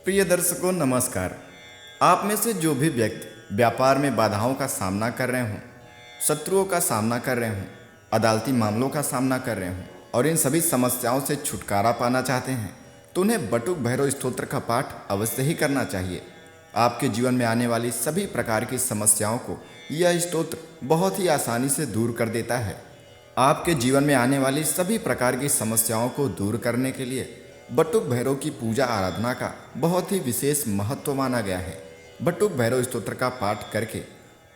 प्रिय दर्शकों नमस्कार। आप में से जो भी व्यक्ति व्यापार में बाधाओं का सामना कर रहे हों, शत्रुओं का सामना कर रहे हों, अदालती मामलों का सामना कर रहे हों और इन सभी समस्याओं से छुटकारा पाना चाहते हैं तो उन्हें बटुक भैरव स्तोत्र का पाठ अवश्य ही करना चाहिए। आपके जीवन में आने वाली सभी प्रकार की समस्याओं को यह स्तोत्र बहुत ही आसानी से दूर कर देता है। आपके जीवन में आने वाली सभी प्रकार की समस्याओं को दूर करने के लिए बटुक भैरव की पूजा आराधना का बहुत ही विशेष महत्व माना गया है। बटुक भैरव स्तोत्र का पाठ करके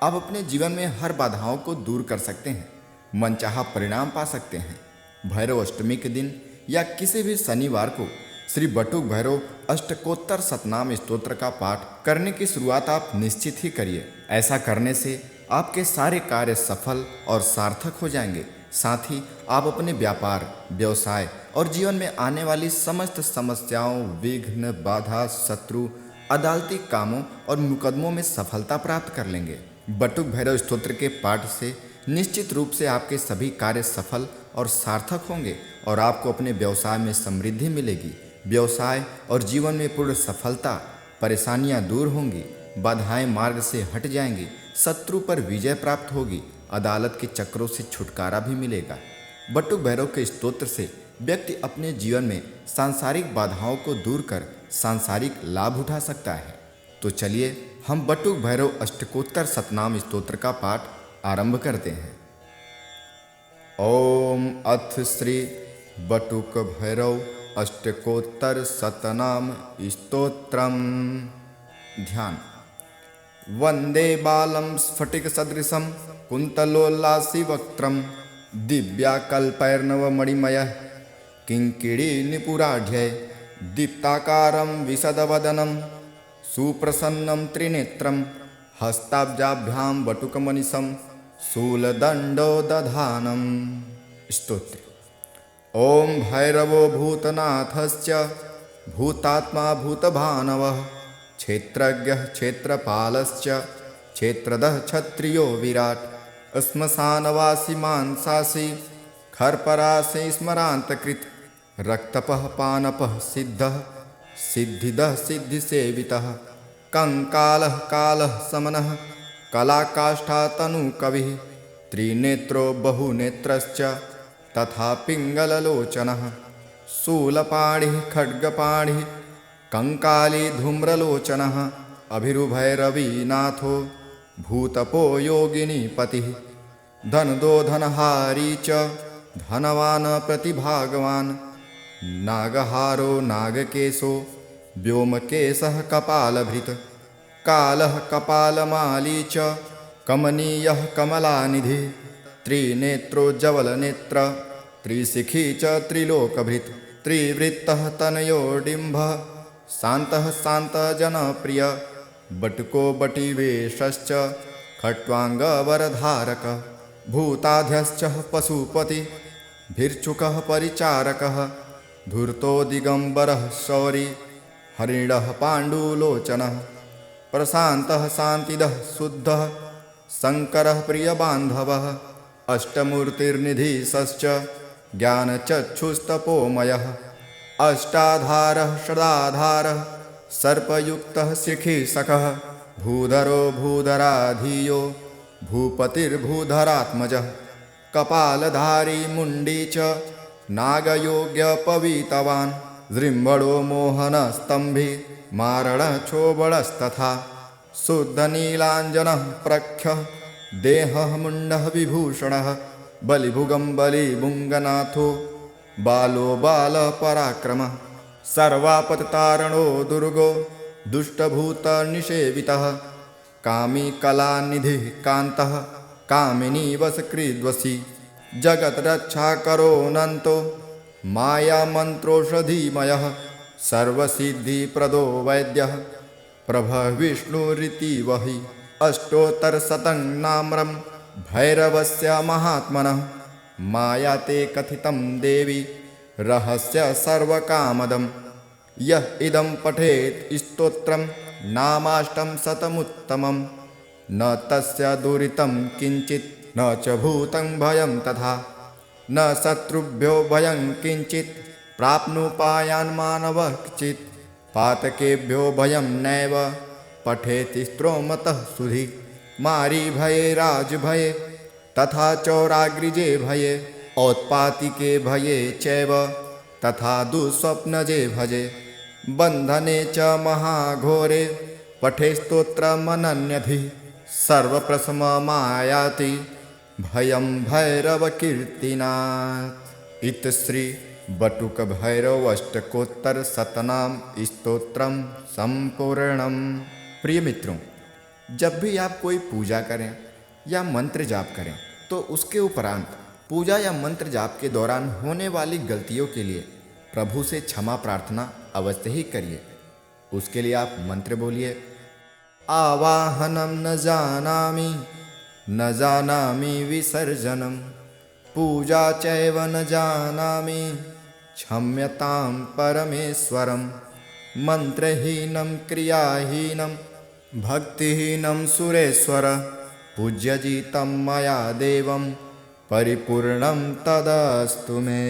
आप अपने जीवन में हर बाधाओं को दूर कर सकते हैं, मनचाहा परिणाम पा सकते हैं। भैरव अष्टमी के दिन या किसी भी शनिवार को श्री बटुक भैरव अष्टकोत्तर सतनाम स्तोत्र का पाठ करने की शुरुआत आप निश्चित ही करिए। ऐसा करने से आपके सारे कार्य सफल और सार्थक हो जाएंगे। साथ ही आप अपने व्यापार, व्यवसाय और जीवन में आने वाली समस्त समस्याओं, विघ्न, बाधा, शत्रु, अदालती कामों और मुकदमों में सफलता प्राप्त कर लेंगे। बटुक भैरव स्तोत्र के पाठ से निश्चित रूप से आपके सभी कार्य सफल और सार्थक होंगे और आपको अपने व्यवसाय में समृद्धि मिलेगी। व्यवसाय और जीवन में पूर्ण सफलता, परेशानियां दूर होंगी, बाधाएं मार्ग से हट जाएंगी, शत्रु पर विजय प्राप्त होगी, अदालत के चक्रों से छुटकारा भी मिलेगा। बटुक भैरव के स्तोत्र से व्यक्ति अपने जीवन में सांसारिक बाधाओं को दूर कर सांसारिक लाभ उठा सकता है। तो चलिए हम बटुक भैरव अष्टकोत्तर सतनाम स्तोत्र का पाठ आरंभ करते हैं। ओम अथ श्री बटुक भैरव अष्टकोत्तर सतनाम स्तोत्रम। ध्यान। वंदे बालं स्फटिक सदृशं कुंतलोल्लासी वक्त्रं दिव्याकल्पैर्नवमणिमयः किङ्किणी निपुराढ्यै दीप्ताकारं विशदवदनं सुप्रसन्नं त्रिनेत्रं हस्ताब्जाभ्यां बटुकमनिशं शूलदण्डो दधानम्। स्तोत्र। ओम भैरवो भूतनाथस्य भूतात्मा भूतभानवः क्षेत्रज्ञः क्षेत्रपालश्च क्षेत्रदः क्षत्रियो विराट श्मशानवासी मांसासी खरपरासी स्मरान्तकृत रक्तपः पानपः सिद्धः सिद्धिदः सिद्धिसेवितः कंकालः कालः समनः कलाकाष्ठा तनुकविः त्रिनेत्रो बहुनेत्रश्च तथा पिङ्गललोचनः शूलपाणिः खड्गपाणिः कंकाली धूम्रलोचनः अभिरुभैरवीनाथो भूतपो योगिनीपतिः धनदो धनहारी च धनवान् प्रतिभागवान् नागहारो नागकेशो व्योमकेशः कपालभृत् कालः कपालमाली च कमनीयः कमलानिधिः त्रिनेत्रोज्ज्वलनेत्र त्रिशिखी च त्रिलोकभृत् त्रिवृत्तः तनयोडिम्बः शान्तः शान्तः जनप्रिय बटुको बटिवेशश्च खट्वाङ्गवरधारकः भूताध्यश्च पशुपति भिर्चुकः परिचारकः धूर्तो दिगम्बरः शौरी हरिणः पाण्डुलोचनः प्रशान्तः शान्तिदः शुद्धः शङ्करः प्रियबान्धवः अष्टमूर्तिर्निधीशश्च ज्ञानचक्षुस्तपोमयः अष्टाधारः षडाधारः सर्पयुक्तः शिखीशकः भूधरो भूधराधीयो भूपतिर्भूधरात्मजः कपालधारी मुण्डी च नागयोग्यपवीतवान् जृम्भणो मोहनस्तम्भी मारणः क्षोभणस्तथा शुद्धनीलाञ्जनः प्रख्यः देहः मुण्डः विभूषणः बलिभुगं बलिभुङ्गनाथो बालो बालपराक्रमः सर्वापत्तारणो दुर्गो दुष्टभूतनिषेवितः कामी कलानिधिः कान्तः कामिनी वशकृद्वशी जगद्रक्षाकरोऽनन्तो मायामन्त्रोषधीमयः सर्वसिद्धिप्रदो वैद्यः प्रभः विष्णुरिति वहि अष्टोत्तरशतं नाम्रं भैरवस्य महात्मनः मायाते कथितं देवी रहस्य सर्वकामदं यः इदं पठेत् स्तोत्रं नामाष्टं शतमुत्तमं न तस्य दुरितं किञ्चित् न च भूतं भयं तथा न शत्रुभ्यो भयं किञ्चित् प्राप्नुपायान् मानवः चित् पातकेभ्यो भयं नैव पठेति स्त्रोमतः सुधि मारी भये राजभये तथा चौराग्रिजे भये औत्पातिके भये चैव तथा दुःस्वप्नजे भजे बन्धने च महाघोरे पठे स्तोत्रमनन्यधिः सर्वप्रथममायाति भयं भैरवकीर्तिनात्। इत श्री बटुक भैरवाष्टकोत्तरशतनाम स्तोत्रम संपूर्णम। प्रिय मित्रों, जब भी आप कोई पूजा करें या मंत्र जाप करें तो उसके उपरांत पूजा या मंत्र जाप के दौरान होने वाली गलतियों के लिए प्रभु से क्षमा प्रार्थना अवश्य ही करिए। उसके लिए आप मंत्र बोलिए। आवाहनम न जानामि विसर्जनम पूजा चैव न जानामि क्षम्यतां परमेश्वरम मंत्रहीनं क्रियाहीनं भक्तिहीनं सुरेश्वर पूज्यजितं मया देवं परिपूर्णं तदस्तु मे।